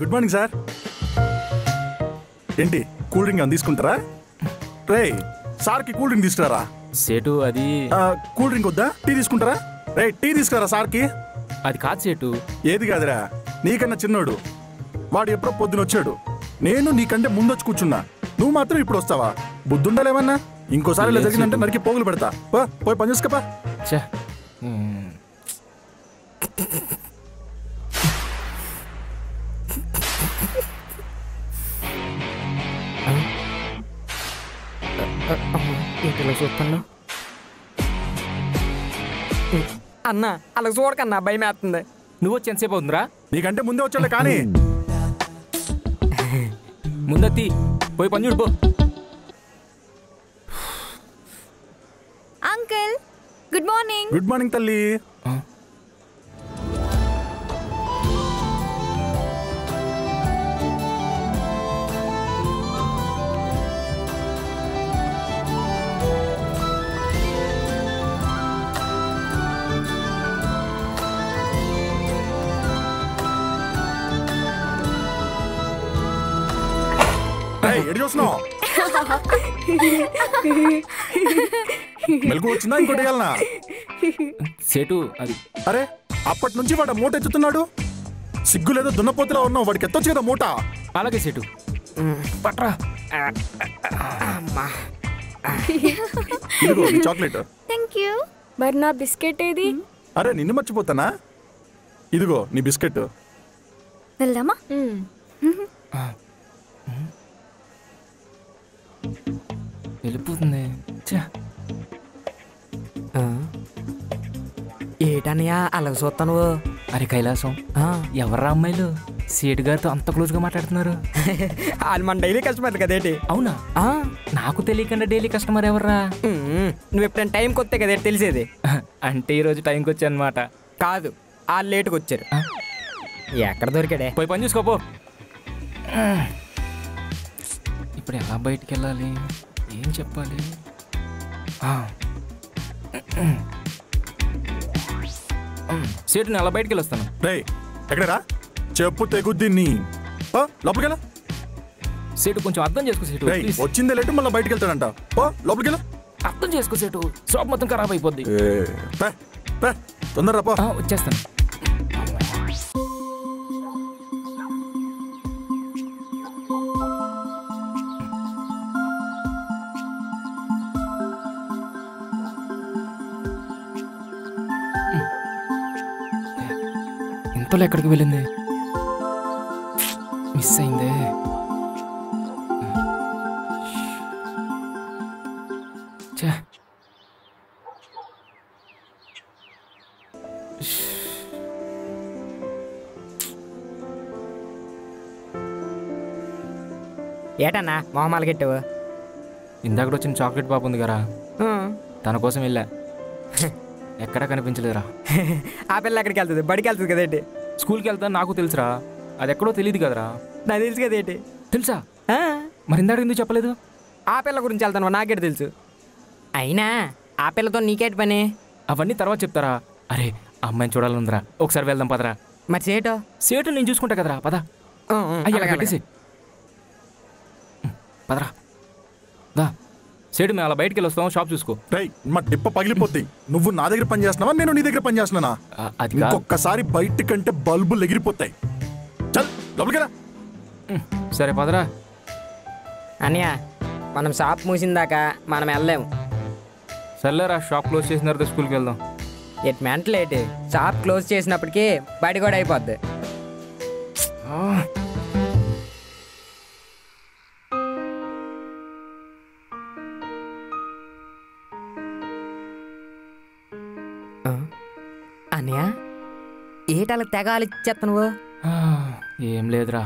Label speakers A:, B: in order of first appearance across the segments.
A: Good morning sir. ఏంటి cool drink అని తీసుకుంటారా? రే సార్కి కూల్ డ్రింక్ తీసుకురారా.
B: సేటు అది
A: కూల్ డ్రింక్ వద్దా? టీ తీసుకుంటారా? రే టీ తీసుకురారా సార్కి.
B: అది కాదు సేటు.
A: ఏది కాదురా, నీకన్నా చిన్నోడు వాడు ఎప్పుడో పొద్దున వచ్చాడు. నేను నీకంటే ముందొచ్చి కూర్చున్నా, నువ్వు మాత్రం ఇప్పుడు వస్తావా? బుద్ధుండాలేమన్నా? ఇంకోసారి ఇలా జరిగిందంటే నరికి పోగులు పెడతా. పోయి పని చేసుకోపా.
C: చూస్తున్నా అన్న అలా చూడకన్నా భయం వేస్తుంది.
B: నువ్వు వచ్చి ఎంతసేపు అవుతుందిరా?
A: నీకంటే ముందే వచ్చాడు కానీ
B: ముందత్తి పోయి పని చూడు.
D: Uncle good morning.
A: Good morning తల్లి. ఎడి చూస్తున్నావు? మెలకు వచ్చిందా ఇంకోటి వెళ్ళనా?
B: సేటు అది
A: అరే అప్పటి నుంచి వాడు మూట ఎత్తుతున్నాడు. సిగ్గు లేదో దున్నపోతులా ఉన్నావు, వాడికి ఎత్తొచ్చు కదా మూట.
B: అలాగే సేటు పట్రా.
A: ఇదిగో నీ చాక్లెట్.
D: థాంక్యూ.
E: మరి నా బిస్కెట్ ఏది?
A: అరే నిన్ను మర్చిపోతానా? ఇదిగో నీ బిస్కెట్.
D: వెళ్దామా?
B: వెళ్ళిపోతుంది.
C: ఏటన్నయ్యా అలా చూస్తాను?
B: అరే కైలాసం, ఎవర్రా అమ్మాయిలు సేటు గారితో అంత క్లోజ్ గా మాట్లాడుతున్నారు?
C: వాళ్ళు మన డైలీ కస్టమర్ కదేటి.
B: అవునా? నాకు తెలియకుండా డైలీ కస్టమర్ ఎవర్రా?
C: నువ్వు ఎప్పుడైనా టైంకి వస్తే కదే తెలిసేది.
B: అంటే ఈరోజు టైంకి వచ్చా అనమాట.
C: కాదు, వాళ్ళు లేటుకు వచ్చారు. ఎక్కడ దొరికాడే?
B: పోయి పని చూసుకోపో. ఇప్పుడు ఎలా బయటికి వెళ్ళాలి, ఏం చెప్పాలి? సేటు నేను అలా బయటికి వెళ్ళొస్తాను.
A: రే ఎక్కడరా? చెప్పు తెగుద్ది నీ. లోపలికి
B: సేటు కొంచెం అర్థం చేసుకో సేటు.
A: వచ్చిందే లేటు మళ్ళీ బయటికి వెళ్తాడంట. లోపలికి
B: అర్థం చేసుకో సేటు, షాప్ మొత్తం ఖరాబ్ అయిపోద్ది.
A: తొందరరా పో.
B: వచ్చేస్తాను. ఇంతలో ఎక్కడికి వెళ్ళింది? మిస్ అయిందే.
C: ఏటన్నా మొహమాలు గెట్టావు?
B: ఇందాక వచ్చిన చాక్లెట్ పాప ఉంది కదా, తన కోసం వెళ్ళా. ఎక్కడా కనిపించలేదురా.
C: ఆ పిల్ల ఎక్కడికి వెళ్తుంది? బడికి వెళ్తుంది కదేంటి?
B: స్కూల్కి వెళ్తా నాకు తెలుసురా, అది ఎక్కడో తెలియదు కదరా.
C: నాకు తెలుసు కదేంటి?
B: తెలుసా? మరి ఇందాక ఎందుకు చెప్పలేదు?
C: ఆ పిల్ల గురించి వెళ్తాను నాకేటి తెలుసు. అయినా ఆ పిల్లతో నీకేటి పని?
B: అవన్నీ తర్వాత చెప్తారా. అరే అమ్మాయిని చూడాలందిరా, ఒకసారి వెళ్దాం పదరా.
C: మరి సేటు?
B: సేటు నేను చూసుకుంటా కదరా, పద. పెట్టేసి పదరా. దా సేటు మేము అలా బయటికి వెళ్ళి వస్తాం, షాప్ చూసుకో.
A: మా డిప్ప పగిలిపోద్ది. నువ్వు నా దగ్గర పని చేస్తున్నావా, నేను నీ దగ్గర పని చేస్తున్నానా?
B: అది
A: ఒక్కసారి బయట కంటే బల్బులు ఎగిరిపోతాయి. చల్ లోపలికి రా.
B: సరే పదరా.
C: అన్నయ్య మనం షాప్ మూసిందాకా మనం వెళ్ళలేము.
B: సర్లేరా, షాప్ క్లోజ్ చేసిన తర్వాత స్కూల్కి వెళ్దాం.
C: ఎట్ మెంటల్ ఏంటి? షాప్ క్లోజ్ చేసినప్పటికీ బయట కూడా అయిపోద్ది. అన్నయ్య ఏటాల తెగ ఆలోచిస్తున్నావు?
B: ఏం లేదురా.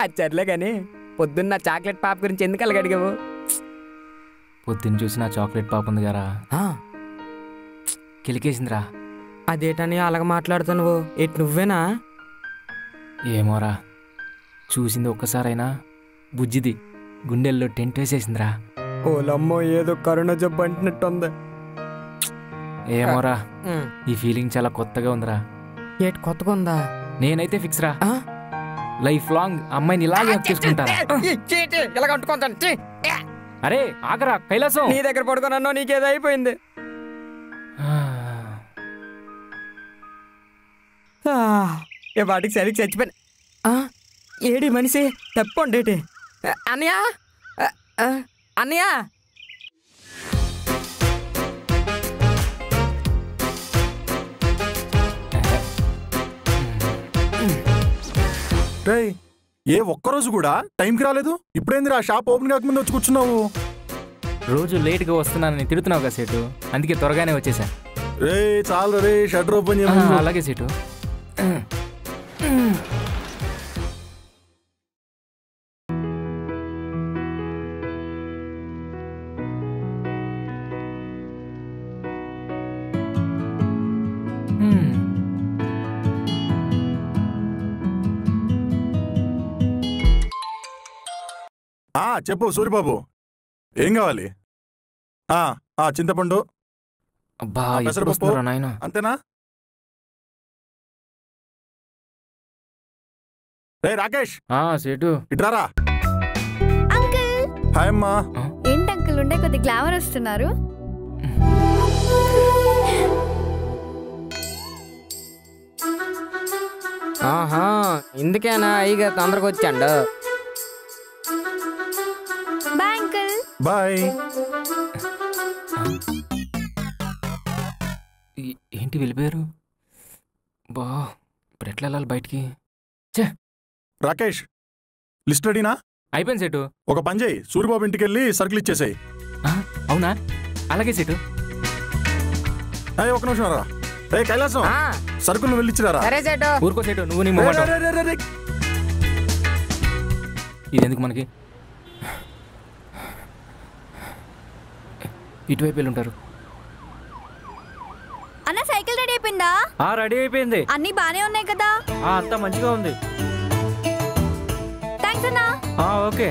C: అది సర్లే కానీ పొద్దున్న చాక్లెట్ పాప గురించి ఎందుకు అలాగ అడిగావు?
B: పొద్దున్న చూసి నా చాక్లెట్ పాప ఉంది కదా, కిలికేసిందిరా.
C: అదేటని అలాగ మాట్లాడుతున్నావు? ఎటు నువ్వేనా?
B: ఏమోరా, చూసింది ఒక్కసారైనా బుజ్జిది గుండెల్లో టెంట్ వేసేసిందిరా.
C: ఓలమ్మో, ఏదో కరోనా జబ్బు అంటున్నట్టుంది.
B: ఏమోరా, ఈ ఫీలింగ్ చాలా కొత్తగా ఉందిరా.
C: ఏటి కొత్తగా ఉందా?
B: నేనైతే ఫిక్స్ రా. లైఫ్ లాంగ్ అమ్మాయిని ఇలాగే హక్ చేసుకుంటారా?
C: ఇలా కట్టుకుంటాను.
B: అరే ఆగరా కైలాసం.
C: నీ దగ్గర పడుకున్నాను, నీకేదో అయిపోయింది. ఏ వాటికి సరిగ్గా చచ్చిపోయినా. ఏడి మనిషి తప్పండేటి. అన్నయ్య అన్నయ్య.
A: రేయ్, ఏ ఒక్కరోజు కూడా టైంకి రాలేదు. ఇప్పుడేంది ఆ షాప్ ఓపెన్ కాకముందు వచ్చి కూర్చున్నావు?
B: రోజు లేట్గా వస్తున్నానని తిడుతున్నావు కదా సేటు, అందుకే త్వరగానే వచ్చేసా.
A: రే చాలు రే, షట్టర్ ఓపెన్ చేయమని.
B: అలాగే సేటు.
A: చెప్పు సూరిబాబు, ఏం కావాలి? చింతపండు,
B: అబ్బా
A: పెసరపప్పు,
B: నాయన.
A: అంతేనా? రే రాకేష్,
B: సేటు
A: ఇట్రారా.
D: అంకుల్.
A: హాయ్ అమ్మా.
D: ఏంటి అంకుల్ ఉండే కొద్ది గ్లామర్ వస్తున్నారు.
C: ఆహా, ఇందుకేనా అయ్యగా తొందరగా వచ్చాండు.
D: Bye uncle.
A: బాయ్.
B: ఏంటి వెళ్ళిపోయారు? బా ఇప్పుడు ఎట్లా వెళ్ళాలి బయటికి?
A: రాకేష్, లిస్ట్ రెడీనా?
B: అయిపోయింది సేటు.
A: ఒక పని చేయి, సూరిబాబు ఇంటికి వెళ్ళి సరుకులు ఇచ్చేసాయి.
B: అవునా? అలాగే సేటు.
A: ఒక నిమిషం రా. రే కైలాసం, సరుకులు వెళ్ళిచ్చిరారా?
C: సరే సేటు.
B: ఊరుకో సేటు, నువ్వు నీ మొహమాట. ఇదెందుకు మనకి? ఇటువైపు వెళ్ళి ఉంటారు.
D: అన్న సైకిల్ రెడీ అయిపోయిందా?
B: రెడీ అయిపోయింది.
D: అన్ని బానే ఉన్నాయి కదా?
B: అంతా మంచిగా ఉంది.
D: థ్యాంక్స్ అన్నా.
B: ఓకే.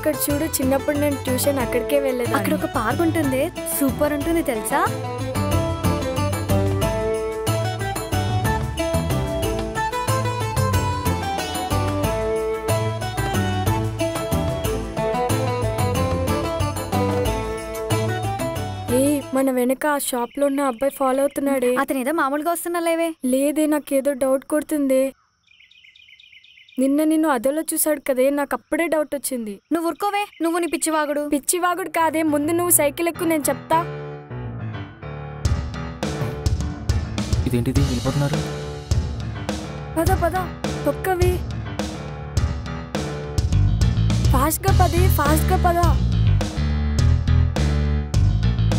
E: అక్కడ చూడు, చిన్నప్పుడు నేను ట్యూషన్ అక్కడికే వెళ్ళేది.
D: అక్కడ ఒక పార్క్ ఉంటుంది, సూపర్ ఉంటుంది తెలుసా?
E: మన వెనక ఆ షాప్ లో ఉన్న అబ్బాయి ఫాలో అవుతున్నాడే.
D: అతను ఏదో మామూలుగా వస్తున్నా లేవే.
E: లేదే, నాకేదో డౌట్ కొడుతుంది. నిన్ను అదోలో చూసాడు కదే, నాకు అప్పుడే డౌట్ వచ్చింది.
D: నువ్వు ఊరుకోవే, నువ్వు నీ పిచ్చివాగుడు.
E: పిచ్చివాగుడు కాదే, ముందు నువ్వు సైకిల్ ఎక్కు, నేను చెప్తా.
B: ఇదేంటిది వెళ్ళిపోతున్నారు?
E: పద పద, తొక్కవి. ఫాస్ట్ గా పది, ఫాస్ట్ గా పద,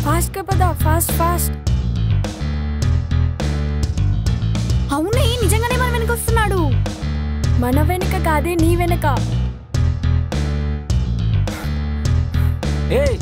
E: ఫాస్ట్ గా పద, ఫాస్ట్ ఫాస్ట్.
D: అవునే, నిజంగానే మన వెనక వస్తున్నాడు.
E: మన వెనక కాదే, నీ వెనక.
B: ఏయ్,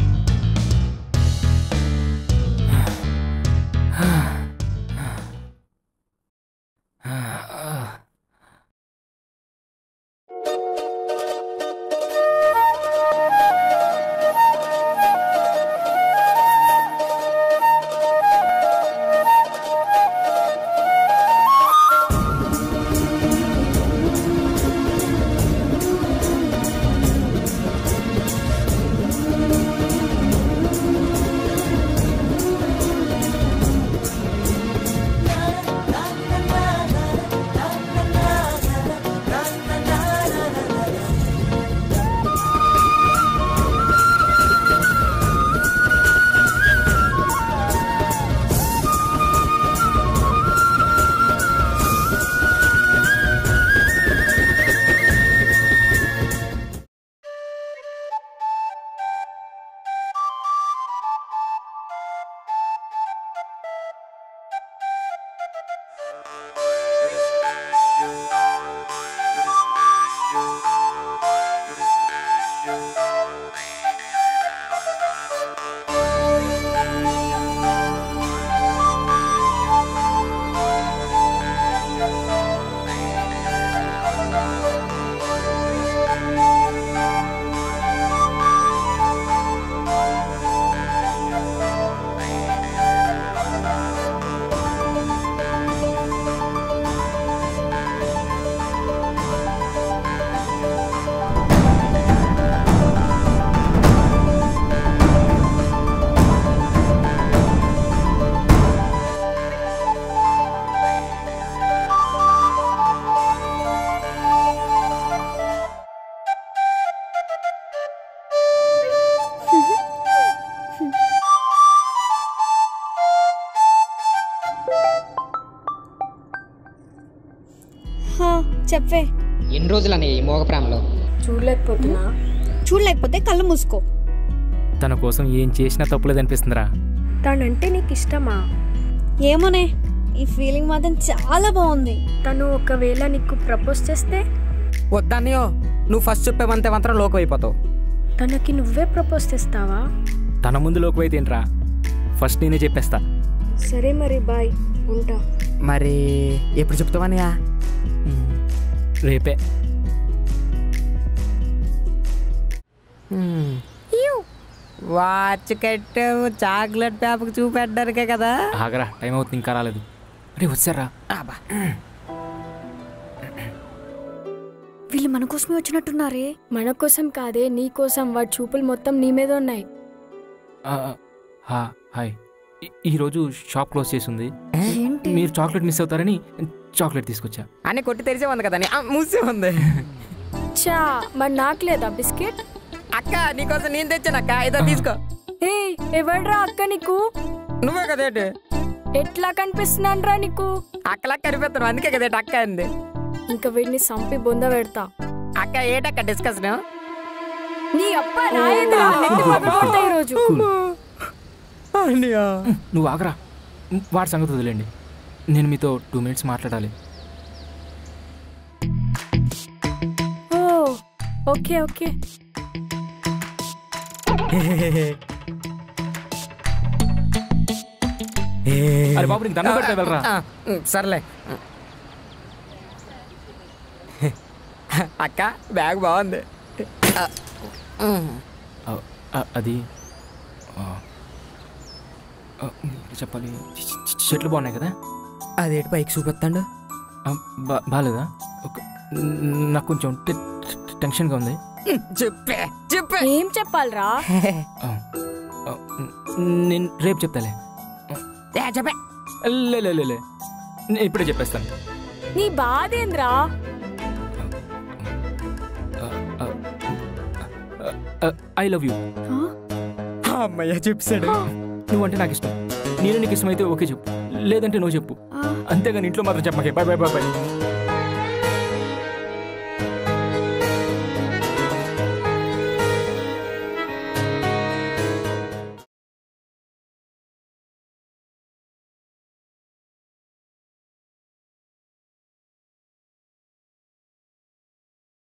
D: చెప్పే.
F: ఎన్ని రోజులని ఈ మోగ ప్రేమలో
E: చూడలేకపోతున్నా.
D: చూడలేకపోతే కళ్ళు మూసుకో.
B: తన కోసం ఏం చేసినా తప్పులేదు అనిపిస్తుందిరా.
E: తనంటే నీకు ఇష్టమా?
D: ఏమోనే, ఈ ఫీలింగ్ మాత్రం చాలా బాగుంది.
E: తను ఒకవేళ నీకు ప్రపోజ్ చేస్తే?
C: వద్దన్నయ్యో, నువ్వు ఫస్ట్ చెప్పేవంతే మాత్రం లోకం అయిపోతావు.
E: తనకి నువ్వే ప్రపోజ్ చేస్తావా?
B: తన ముందు లోకమైతే ఏంట్రా, ఫస్ట్ నేనే చెప్పేస్తా.
E: సరే మరి బాయ్, ఉంటా.
C: మరి ఎప్పుడు చెప్తావన్నయ్య?
B: రేపే.
C: వాచ్ కట్టావు చాక్లెట్ పేపర్కి చూపెట్టడానికే కదా.
B: ఆగరా, టైం అవుతుంది, ఇంకా రాలేదు. అరే వచ్చారా?
D: వీళ్ళు మన కోసమే వచ్చినట్టున్నారే.
E: మన కోసం కాదే, నీ కోసం. వాడి చూపులు మొత్తం నీ మీద ఉన్నాయి.
B: హాయ్. ఈరోజు షాప్ క్లోజ్ చేసి ఉంది.
D: ఏంటి?
B: మీరు చాక్లెట్ మిస్ అవుతారని చాక్లెట్ తీసుకొచ్చా.
C: అని కొట్టి తెరిచే ఉంది కదా, మూసే ఉంది.
E: చా, మరి నాకు లేదా బిస్కెట్?
C: అక్క నీకోసం నేను తెచ్చానక్క, ఇదో తీసుకో.
E: ఏ ఎవడ్రా అక్క నీకు?
C: నువ్వే కదేటి?
E: ఎట్లా కనిపిస్తున్నానరా నీకు?
C: అక్కలా కనిపిస్తాను, అందుకే కదేటి అక్క అంది.
E: ఇంకా వీడిని సంపి బొంద పెడతా.
C: అక్క ఏటక్క డిస్కషన్?
E: నీ అబ్బా రాయేదిరా, నెత్తి పగలగొడతా ఈరోజు.
B: నువ్వు ఆగరా, వాడి సంగతి వదిలేండి. నేను మీతో 2 minutes మాట్లాడాలి.
E: ఓ ఓకే ఓకే.
B: అరే బాబు, నీకు దండం పెడతా వెళ్ళరా.
C: సర్లే అక్క, బ్యాగ్ బాగుంది.
B: అది చెప్పాలి, చెట్లు బాగున్నాయి కదా.
C: అదేంటి పైకి చూపిస్తాడు?
B: బాగాలేదా? నాకు కొంచెం టెన్షన్గా ఉంది.
C: చెప్పే చెప్పే.
E: ఏం చెప్పాలరా?
B: నేను రేపు చెప్తాలే.
C: చెప్పే.
B: లే నేను ఇప్పుడే చెప్పేస్తాను.
E: నీ బాధేంద్రా?
B: I love you.
C: అమ్మయ్య చెప్పాడు.
B: నువ్వంటే నాకు ఇష్టం. నేను నీకు ఇష్టమైతే ఓకే చెప్పు, లేదంటే నువ్వు చెప్పు. అంతేగాని ఇంట్లో మాత్రం చెప్పకే. Bye bye bye bye.